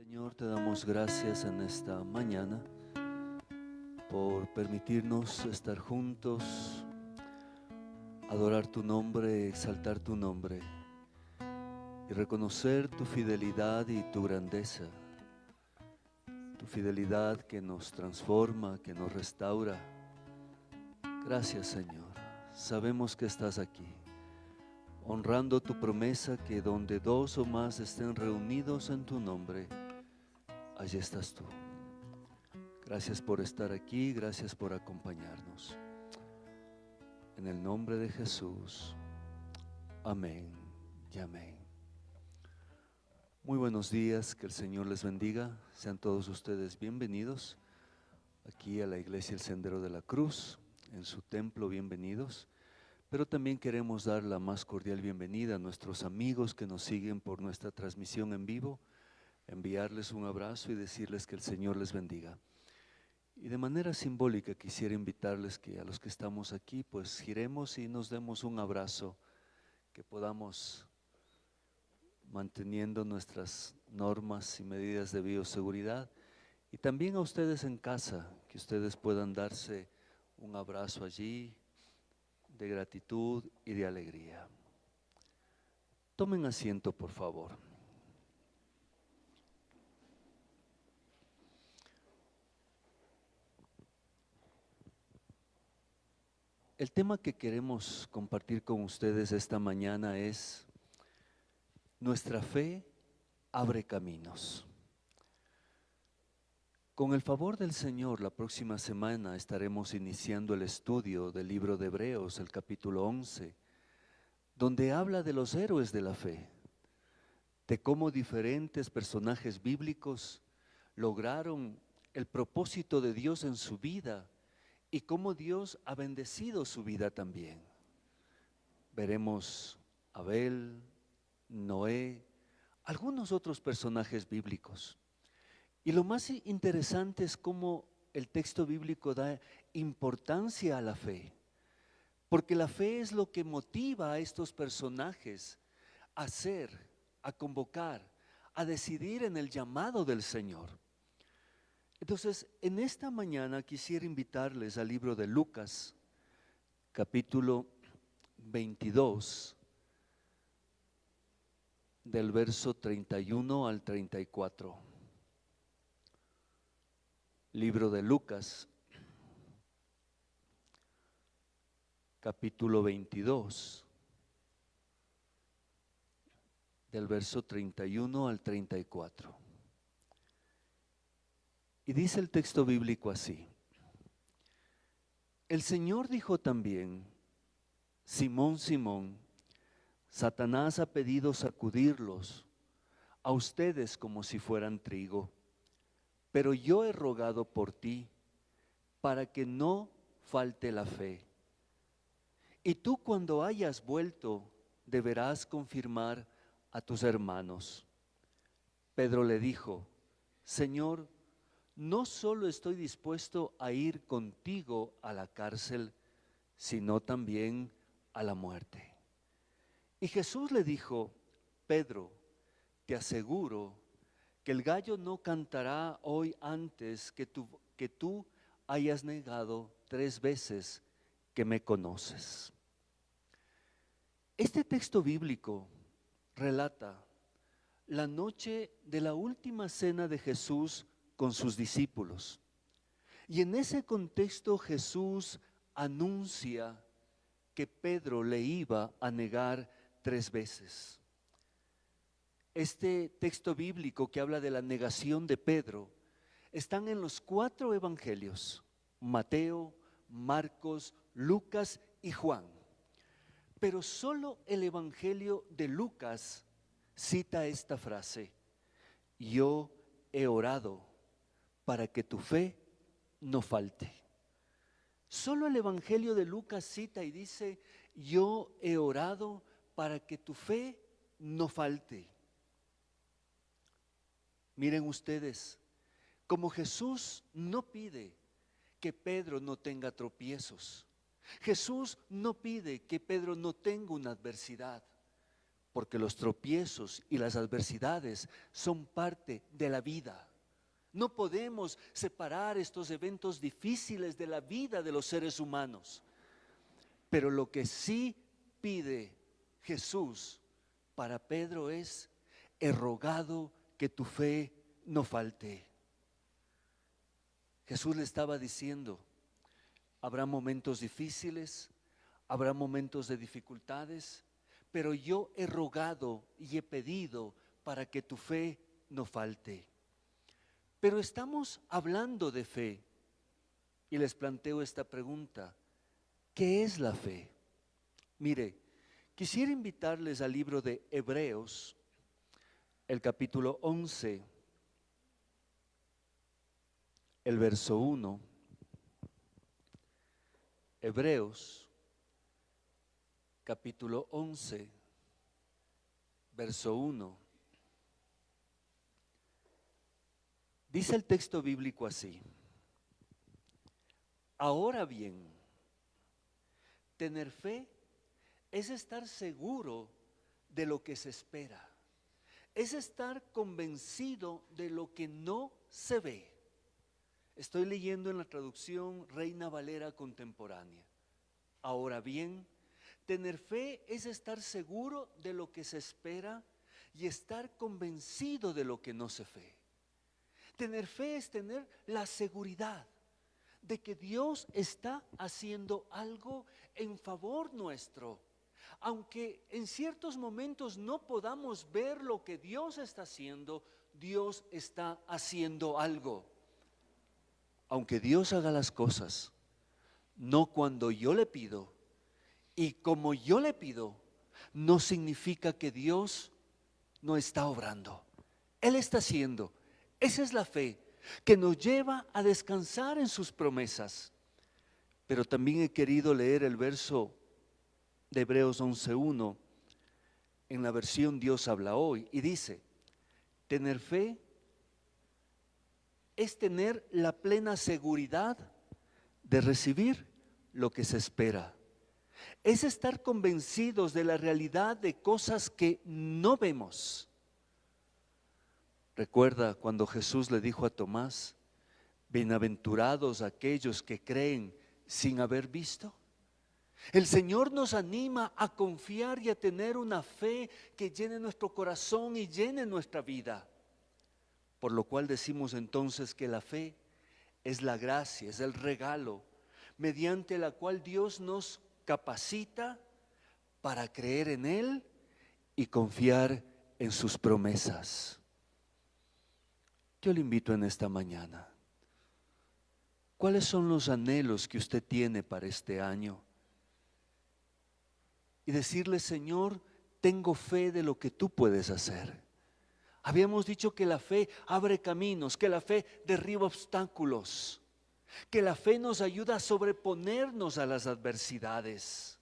Señor, te damos gracias en esta mañana por permitirnos estar juntos, adorar tu nombre, exaltar tu nombre y reconocer tu fidelidad y tu grandeza, tu fidelidad que nos transforma, que nos restaura. Gracias, Señor. Sabemos que estás aquí, honrando tu promesa que donde dos o más estén reunidos en tu nombre, allí estás tú. Gracias por estar aquí, gracias por acompañarnos. En el nombre de Jesús, amén y amén. Muy buenos días, que el Señor les bendiga. Sean todos ustedes bienvenidos aquí a la Iglesia El Sendero de la Cruz, en su templo, bienvenidos. Pero también queremos dar la más cordial bienvenida a nuestros amigos que nos siguen por nuestra transmisión en vivo, enviarles un abrazo y decirles que el Señor les bendiga. Y de manera simbólica quisiera invitarles que a los que estamos aquí pues giremos y nos demos un abrazo, que podamos, manteniendo nuestras normas y medidas de bioseguridad, y también a ustedes en casa, que ustedes puedan darse un abrazo allí de gratitud y de alegría. Tomen asiento, por favor. El tema que queremos compartir con ustedes esta mañana es: nuestra fe abre caminos. Con el favor del Señor, la próxima semana estaremos iniciando el estudio del libro de Hebreos, el capítulo 11, donde habla de los héroes de la fe, de cómo diferentes personajes bíblicos lograron el propósito de Dios en su vida y cómo Dios ha bendecido su vida también. Veremos a Abel, Noé, algunos otros personajes bíblicos. Y lo más interesante es cómo el texto bíblico da importancia a la fe, porque la fe es lo que motiva a estos personajes a hacer, a convocar, a decidir en el llamado del Señor. Entonces, en esta mañana quisiera invitarles al libro de Lucas, capítulo 22, del verso 31 al 34. Libro de Lucas, capítulo 22, del verso 31 al 34. Y dice el texto bíblico así: el Señor dijo también: Simón, Simón, Satanás ha pedido sacudirlos a ustedes como si fueran trigo, pero yo he rogado por ti para que no falte la fe. Y tú, cuando hayas vuelto, deberás confirmar a tus hermanos. Pedro le dijo: Señor, no solo estoy dispuesto a ir contigo a la cárcel, sino también a la muerte. Y Jesús le dijo: Pedro, te aseguro que el gallo no cantará hoy antes que tú hayas negado 3 veces que me conoces. Este texto bíblico relata la noche de la última cena de Jesús con sus discípulos. Y en ese contexto Jesús anuncia que Pedro le iba a negar 3 veces. Este texto bíblico que habla de la negación de Pedro están en los 4 evangelios: Mateo, Marcos, Lucas y Juan. Pero solo el evangelio de Lucas cita esta frase: yo he orado para que tu fe no falte. Solo el evangelio de Lucas cita y dice: yo he orado para que tu fe no falte. Miren ustedes, como Jesús no pide que Pedro no tenga tropiezos, Jesús no pide que Pedro no tenga una adversidad, porque los tropiezos y las adversidades son parte de la vida. No podemos separar estos eventos difíciles de la vida de los seres humanos. Pero lo que sí pide Jesús para Pedro es: he rogado que tu fe no falte. Jesús le estaba diciendo: habrá momentos difíciles, habrá momentos de dificultades, pero yo he rogado y he pedido para que tu fe no falte. Pero estamos hablando de fe y les planteo esta pregunta: ¿qué es la fe? Mire, quisiera invitarles al libro de Hebreos, el capítulo 11, el verso 1. Hebreos, capítulo 11, verso 1. Dice el texto bíblico así: ahora bien, tener fe es estar seguro de lo que se espera, es estar convencido de lo que no se ve. Estoy leyendo en la traducción Reina Valera contemporánea. Ahora bien, tener fe es estar seguro de lo que se espera y estar convencido de lo que no se ve. Tener fe es tener la seguridad de que Dios está haciendo algo en favor nuestro. Aunque en ciertos momentos no podamos ver lo que Dios está haciendo, Dios está haciendo algo. Aunque Dios haga las cosas, no cuando yo le pido y como yo le pido, no significa que Dios no está obrando. Él está haciendo. Esa es la fe que nos lleva a descansar en sus promesas. Pero también he querido leer el verso de Hebreos 11:1 en la versión Dios habla hoy, y dice: tener fe es tener la plena seguridad de recibir lo que se espera. Es estar convencidos de la realidad de cosas que no vemos. Recuerda cuando Jesús le dijo a Tomás: bienaventurados aquellos que creen sin haber visto. El Señor nos anima a confiar y a tener una fe que llene nuestro corazón y llene nuestra vida. Por lo cual decimos entonces que la fe es la gracia, es el regalo mediante la cual Dios nos capacita para creer en Él y confiar en sus promesas. Yo le invito en esta mañana: ¿cuáles son los anhelos que usted tiene para este año? Y decirle: Señor, tengo fe de lo que tú puedes hacer. Habíamos dicho que la fe abre caminos, que la fe derriba obstáculos, que la fe nos ayuda a sobreponernos a las adversidades.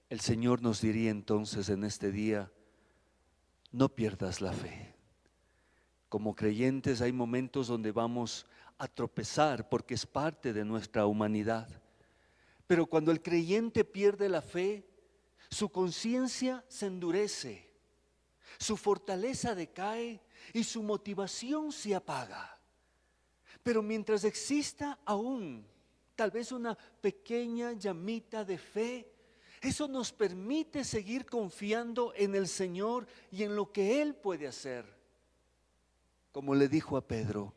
El Señor nos diría entonces en este día: no pierdas la fe. Como creyentes hay momentos donde vamos a tropezar porque es parte de nuestra humanidad. Pero cuando el creyente pierde la fe, su conciencia se endurece, su fortaleza decae y su motivación se apaga. Pero mientras exista aún tal vez una pequeña llamita de fe, eso nos permite seguir confiando en el Señor y en lo que Él puede hacer. Como le dijo a Pedro: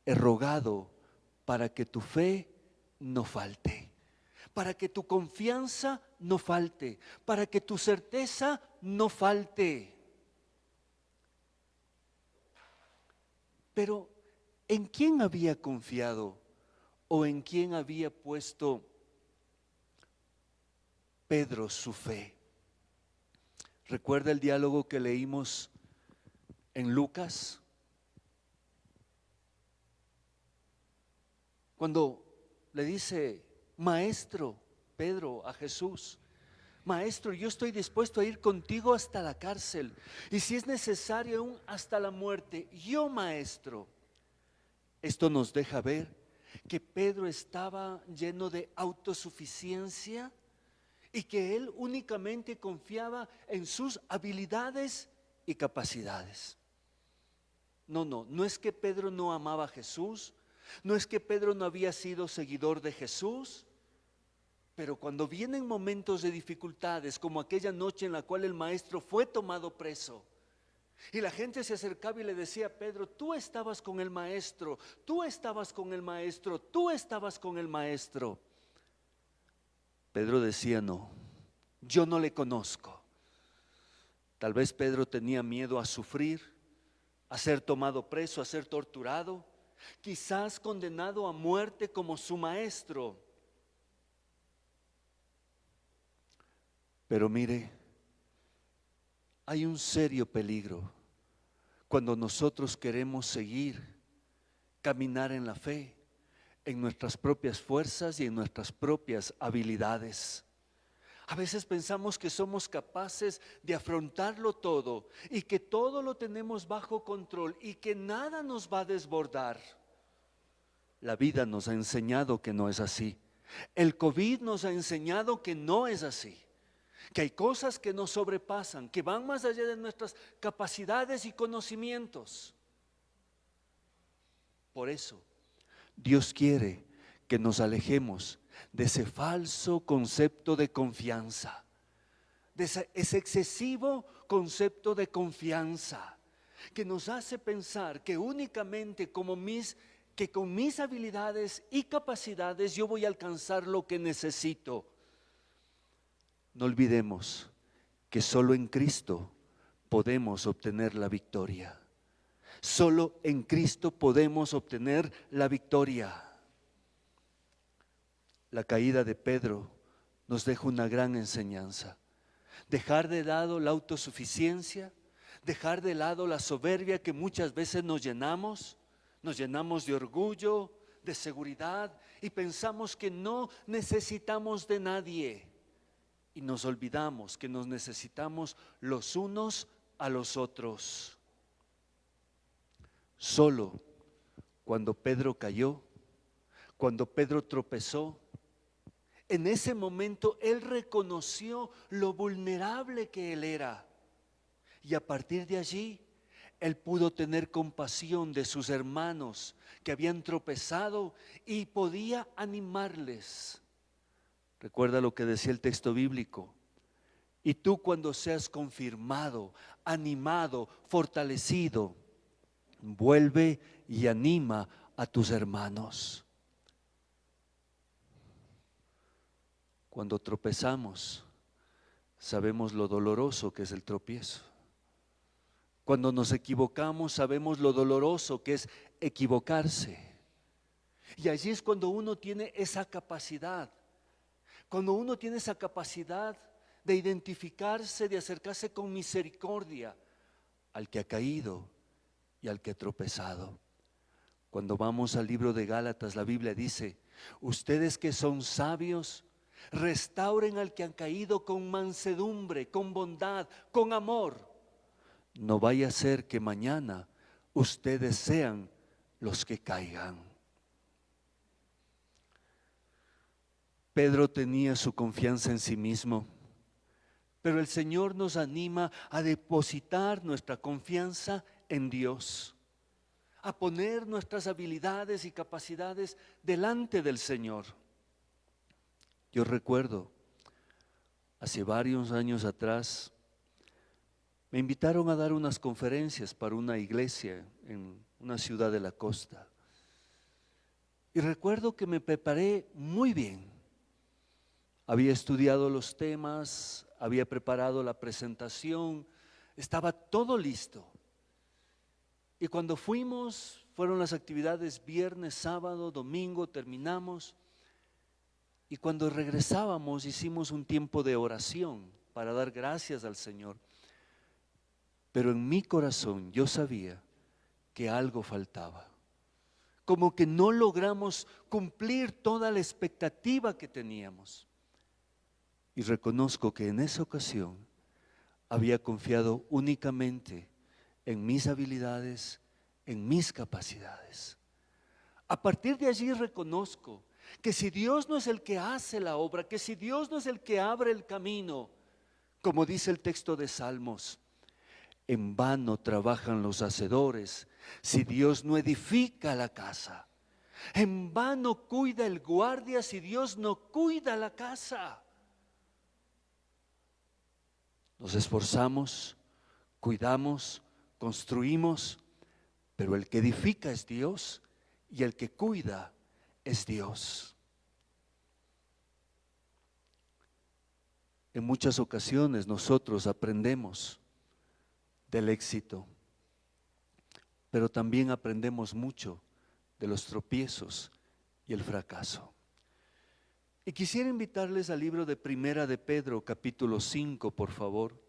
he rogado para que tu fe no falte, para que tu confianza no falte, para que tu certeza no falte. Pero ¿en quién había confiado o en quién había puesto Pedro su fe? ¿Recuerda el diálogo que leímos en Lucas? Cuando le dice: maestro, Pedro a Jesús: maestro, yo estoy dispuesto a ir contigo hasta la cárcel y si es necesario aún hasta la muerte. Yo, maestro. Esto nos deja ver que Pedro estaba lleno de autosuficiencia, y que él únicamente confiaba en sus habilidades y capacidades. No es que Pedro no amaba a Jesús, no es que Pedro no había sido seguidor de Jesús, pero cuando vienen momentos de dificultades, como aquella noche en la cual el maestro fue tomado preso, y la gente se acercaba y le decía a Pedro: tú estabas con el maestro, tú estabas con el maestro, tú estabas con el maestro. Pedro decía: no, yo no le conozco. Tal vez Pedro tenía miedo a sufrir, a ser tomado preso, a ser torturado, quizás condenado a muerte como su maestro. Pero mire, hay un serio peligro cuando nosotros queremos caminar en la fe, en nuestras propias fuerzas y en nuestras propias habilidades. A veces pensamos que somos capaces de afrontarlo todo y que todo lo tenemos bajo control y que nada nos va a desbordar. La vida nos ha enseñado que no es así. El COVID nos ha enseñado que no es así. Que hay cosas que nos sobrepasan, que van más allá de nuestras capacidades y conocimientos. Por eso, Dios quiere que nos alejemos de ese falso concepto de confianza, de ese excesivo concepto de confianza, que nos hace pensar que únicamente que con mis habilidades y capacidades yo voy a alcanzar lo que necesito. No olvidemos que solo en Cristo podemos obtener la victoria. Solo en Cristo podemos obtener la victoria. La caída de Pedro nos deja una gran enseñanza. Dejar de lado la autosuficiencia, dejar de lado la soberbia que muchas veces nos llenamos de orgullo, de seguridad y pensamos que no necesitamos de nadie. Y nos olvidamos que nos necesitamos los unos a los otros. Solo cuando Pedro cayó, cuando Pedro tropezó, en ese momento él reconoció lo vulnerable que él era. Y a partir de allí, él pudo tener compasión de sus hermanos que habían tropezado y podía animarles. Recuerda lo que decía el texto bíblico: y tú, cuando seas confirmado, animado, fortalecido, vuelve y anima a tus hermanos. Cuando tropezamos, sabemos lo doloroso que es el tropiezo. Cuando nos equivocamos, sabemos lo doloroso que es equivocarse. Y allí es cuando uno tiene esa capacidad. Cuando uno tiene esa capacidad de identificarse, de acercarse con misericordia al que ha caído y al que ha tropezado. Cuando vamos al libro de Gálatas, la Biblia dice: ustedes que son sabios, restauren al que han caído con mansedumbre, con bondad, con amor. No vaya a ser que mañana ustedes sean los que caigan. Pedro tenía su confianza en sí mismo, pero el Señor nos anima a depositar nuestra confianza en Dios, a poner nuestras habilidades y capacidades delante del Señor. Yo recuerdo, hace varios años atrás, me invitaron a dar unas conferencias para una iglesia en una ciudad de la costa. Y recuerdo que me preparé muy bien. Había estudiado los temas, había preparado la presentación, estaba todo listo. Y cuando fueron las actividades viernes, sábado, domingo, terminamos. Y cuando regresábamos hicimos un tiempo de oración para dar gracias al Señor. Pero en mi corazón yo sabía que algo faltaba. Como que no logramos cumplir toda la expectativa que teníamos. Y reconozco que en esa ocasión había confiado únicamente en mis habilidades, en mis capacidades. A partir de allí reconozco Que si Dios no es el que hace la obra, que si Dios no es el que abre el camino, como dice el texto de Salmos, en vano trabajan los hacedores si Dios no edifica la casa. En vano cuida el guardia si Dios no cuida la casa. Nos esforzamos, cuidamos, construimos, pero el que edifica es Dios y el que cuida es Dios. En muchas ocasiones nosotros aprendemos del éxito, pero también aprendemos mucho de los tropiezos y el fracaso. Y quisiera invitarles al libro de Primera de Pedro, capítulo 5, por favor.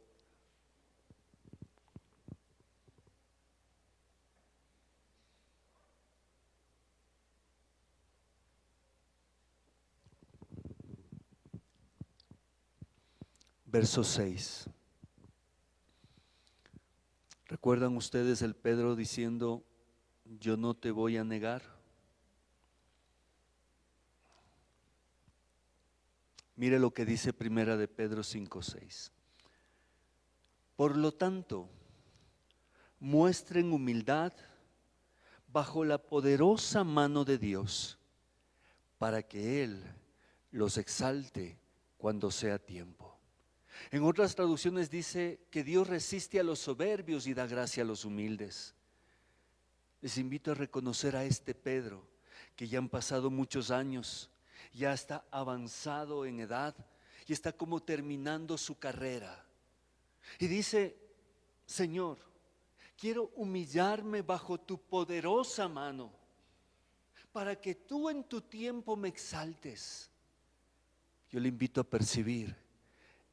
Verso 6. ¿Recuerdan ustedes el Pedro diciendo, yo no te voy a negar? Mire lo que dice Primera de Pedro 5:6. Por lo tanto, muestren humildad bajo la poderosa mano de Dios, para que Él los exalte cuando sea tiempo. En otras traducciones dice que Dios resiste a los soberbios y da gracia a los humildes. Les invito a reconocer a este Pedro, que ya han pasado muchos años, ya está avanzado en edad y está como terminando su carrera. Y dice, Señor, quiero humillarme bajo tu poderosa mano, para que tú en tu tiempo me exaltes. Yo le invito a percibir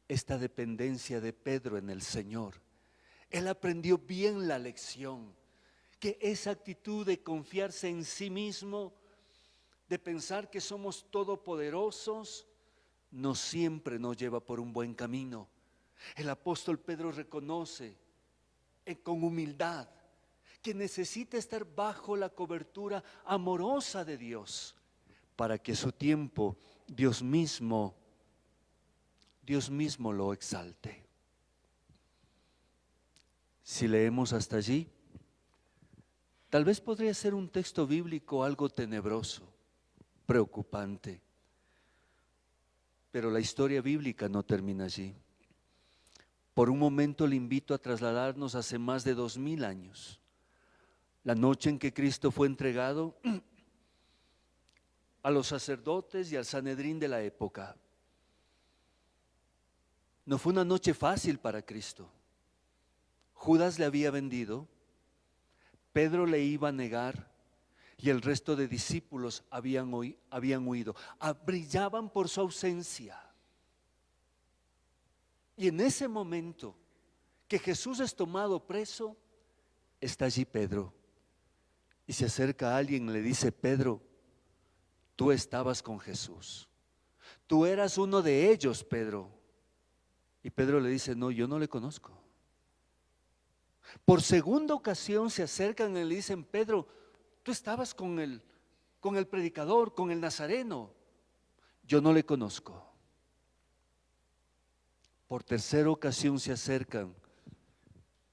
esta dependencia de Pedro en el Señor. Él aprendió bien la lección, que esa actitud de confiarse en sí mismo, de pensar que somos todopoderosos, no siempre nos lleva por un buen camino. El apóstol Pedro reconoce con humildad que necesita estar bajo la cobertura amorosa de Dios, para que a su tiempo Dios mismo lo exalte. Si leemos hasta allí, tal vez podría ser un texto bíblico algo tenebroso, preocupante, pero la historia bíblica no termina allí. Por un momento le invito a trasladarnos hace más de 2000 años, la noche en que Cristo fue entregado a los sacerdotes y al Sanedrín de la época. No fue una noche fácil para Cristo. Judas le había vendido, Pedro le iba a negar y el resto de discípulos habían huido. Brillaban por su ausencia. Y en ese momento que Jesús es tomado preso, está allí Pedro. Y se acerca a alguien y le dice, Pedro, tú estabas con Jesús. Tú eras uno de ellos, Pedro. Y Pedro le dice, no, yo no le conozco. Por segunda ocasión se acercan y le dicen, Pedro, tú estabas con el predicador, con el nazareno. Yo no le conozco. Por tercera ocasión se acercan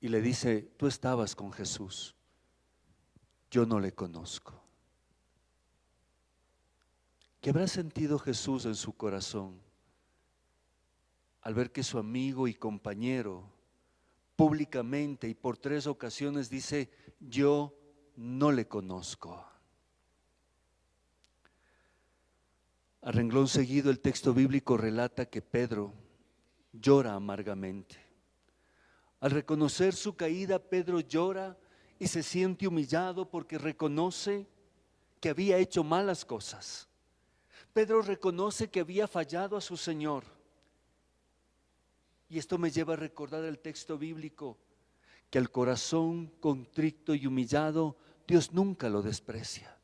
y le dice, tú estabas con Jesús. Yo no le conozco. ¿Qué habrá sentido Jesús en su corazón al ver que su amigo y compañero públicamente y por 3 ocasiones dice, yo no le conozco? A renglón seguido el texto bíblico relata que Pedro llora amargamente. Al reconocer su caída, Pedro llora y se siente humillado porque reconoce que había hecho malas cosas. Pedro reconoce que había fallado a su Señor. Y esto me lleva a recordar el texto bíblico, que al corazón contrito y humillado, Dios nunca lo desprecia.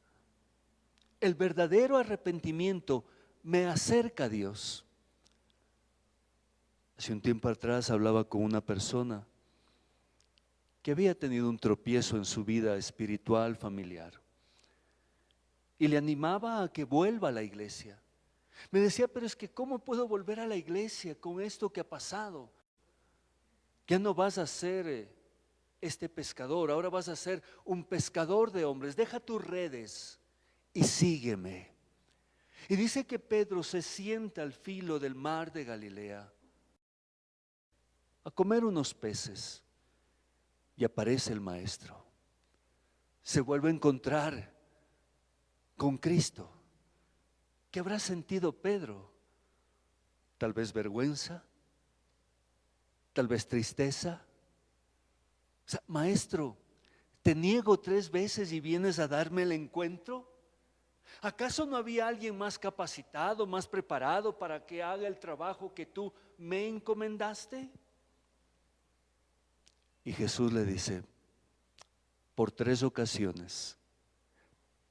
El verdadero arrepentimiento me acerca a Dios. Hace un tiempo atrás hablaba con una persona que había tenido un tropiezo en su vida espiritual, familiar. y le animaba a que vuelva a la iglesia. Me decía, pero es que ¿cómo puedo volver a la iglesia con esto que ha pasado? Ya no vas a ser este pescador, ahora vas a ser un pescador de hombres. Deja tus redes y sígueme. Y dice que Pedro se sienta al filo del mar de Galilea a comer unos peces y aparece el maestro. Se vuelve a encontrar con Cristo. ¿Qué habrá sentido Pedro? Tal vez vergüenza, tal vez tristeza. O sea, maestro, te niego 3 veces y vienes a darme el encuentro. ¿Acaso no había alguien más capacitado, más preparado para que haga el trabajo que tú me encomendaste? Y Jesús le dice, por 3 ocasiones,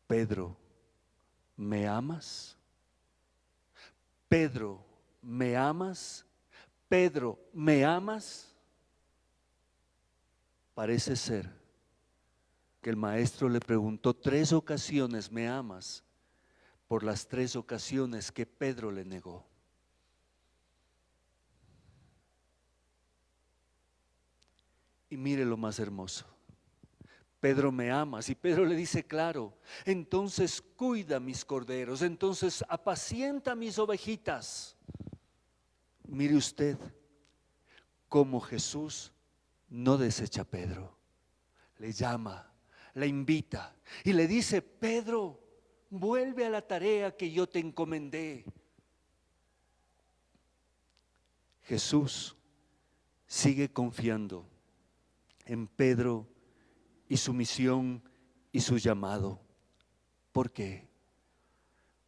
Pedro, ¿me amas? Pedro, ¿me amas? Pedro, ¿me amas? Parece ser que el maestro le preguntó 3 ocasiones, ¿me amas? Por las 3 ocasiones que Pedro le negó. Y mire lo más hermoso. Pedro, ¿me amas? Y Pedro le dice, claro, entonces cuida mis corderos, entonces apacienta mis ovejitas. Mire usted cómo Jesús no desecha a Pedro, le llama, le invita y le dice, Pedro, vuelve a la tarea que yo te encomendé. Jesús sigue confiando en Pedro y su misión y su llamado. ¿Por qué?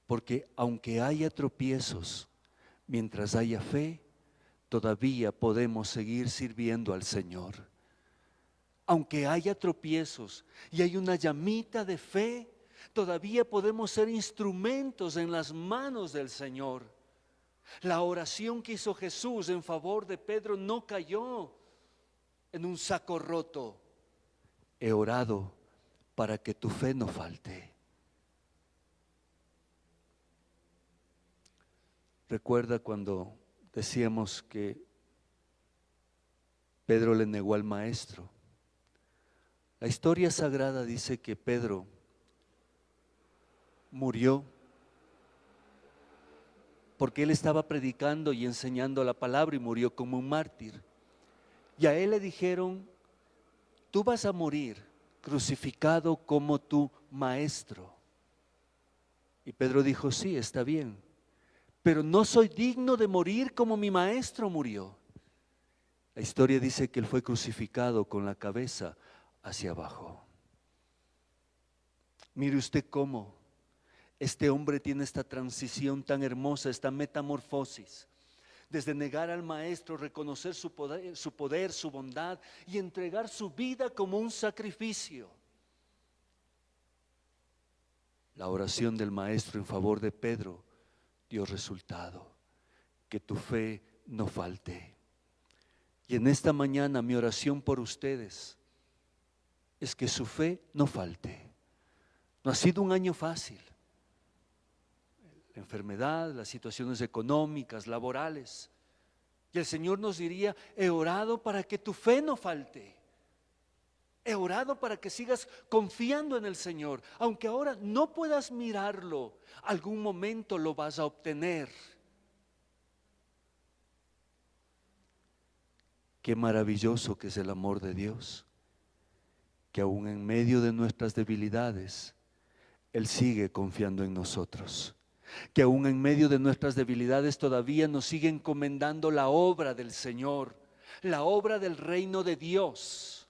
Porque aunque haya tropiezos, mientras haya fe, todavía podemos seguir sirviendo al Señor. Aunque haya tropiezos y hay una llamita de fe, todavía podemos ser instrumentos en las manos del Señor. La oración que hizo Jesús en favor de Pedro no cayó en un saco roto. He orado para que tu fe no falte. Recuerda cuando decíamos que Pedro le negó al maestro. La historia sagrada dice que Pedro murió porque él estaba predicando y enseñando la palabra y murió como un mártir. Y a él le dijeron, tú vas a morir crucificado como tu maestro. Y Pedro dijo, sí, está bien, pero no soy digno de morir como mi maestro murió. La historia dice que él fue crucificado con la cabeza hacia abajo. Mire usted cómo este hombre tiene esta transición tan hermosa, esta metamorfosis. Desde negar al maestro, reconocer su poder, su bondad y entregar su vida como un sacrificio. La oración del maestro en favor de Pedro dio resultado. Que tu fe no falte. Y en esta mañana mi oración por ustedes es que su fe no falte. No ha sido un año fácil. La enfermedad, las situaciones económicas, laborales. Y el Señor nos diría, he orado para que tu fe no falte. He orado para que sigas confiando en el Señor. Aunque ahora no puedas mirarlo, algún momento lo vas a obtener. Qué maravilloso que es el amor de Dios, que aún en medio de nuestras debilidades, Él sigue confiando en nosotros. Que aún en medio de nuestras debilidades todavía nos sigue encomendando la obra del Señor, la obra del reino de Dios.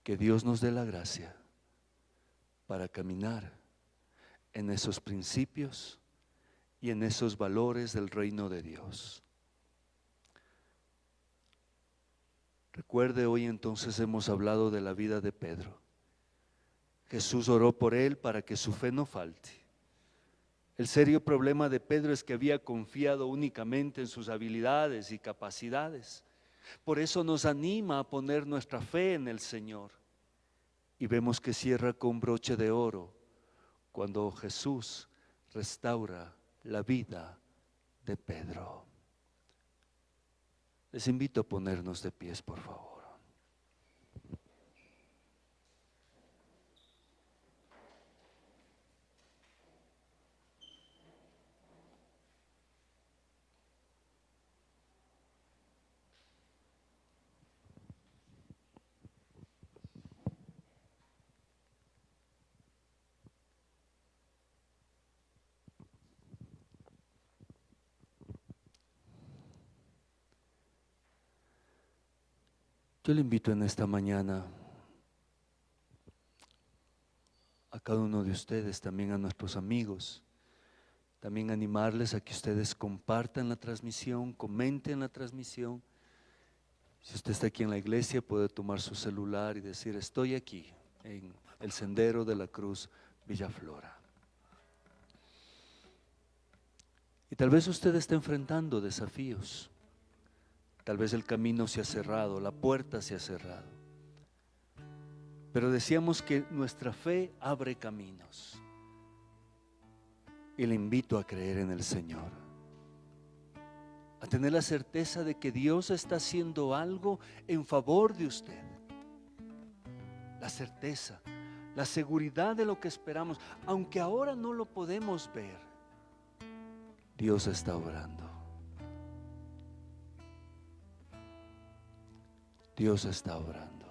Que Dios nos dé la gracia para caminar en esos principios y en esos valores del reino de Dios. Recuerde, hoy entonces hemos hablado de la vida de Pedro. Jesús oró por él para que su fe no falte. El serio problema de Pedro es que había confiado únicamente en sus habilidades y capacidades. Por eso nos anima a poner nuestra fe en el Señor. Y vemos que cierra con broche de oro cuando Jesús restaura la vida de Pedro. Les invito a ponernos de pies, por favor. Yo le invito en esta mañana a cada uno de ustedes, también a nuestros amigos, también animarles a que ustedes compartan la transmisión, comenten la transmisión. Si usted está aquí en la iglesia, puede tomar su celular y decir: estoy aquí en el Sendero de la Cruz, Villaflora. Y tal vez usted esté enfrentando desafíos. Tal vez el camino se ha cerrado, la puerta se ha cerrado. Pero decíamos que nuestra fe abre caminos. Y le invito a creer en el Señor, a tener la certeza de que Dios está haciendo algo en favor de usted. La certeza, la seguridad de lo que esperamos, aunque ahora no lo podemos ver, Dios está obrando. Dios está obrando.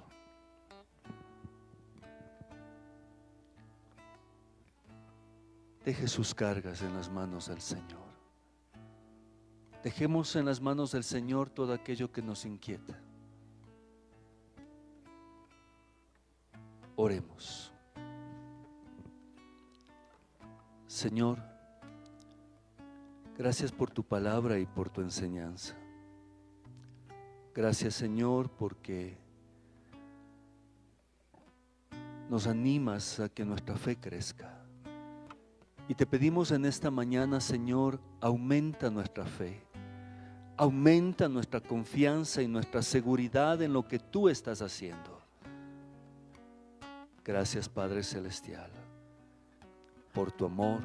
Deje sus cargas en las manos del Señor. Dejemos en las manos del Señor todo aquello que nos inquieta. Oremos. Señor, gracias por tu palabra y por tu enseñanza. Gracias, Señor, porque nos animas a que nuestra fe crezca. Y te pedimos en esta mañana, Señor, aumenta nuestra fe, aumenta nuestra confianza y nuestra seguridad en lo que tú estás haciendo. Gracias, Padre Celestial, por tu amor,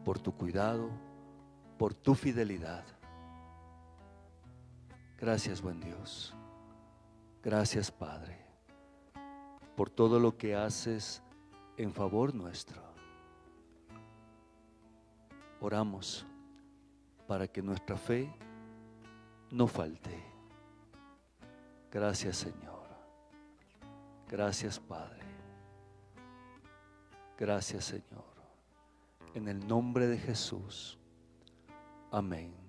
por tu cuidado, por tu fidelidad. Gracias, buen Dios. Gracias, Padre, por todo lo que haces en favor nuestro. Oramos para que nuestra fe no falte. Gracias, Señor. Gracias, Padre. Gracias, Señor. En el nombre de Jesús. Amén.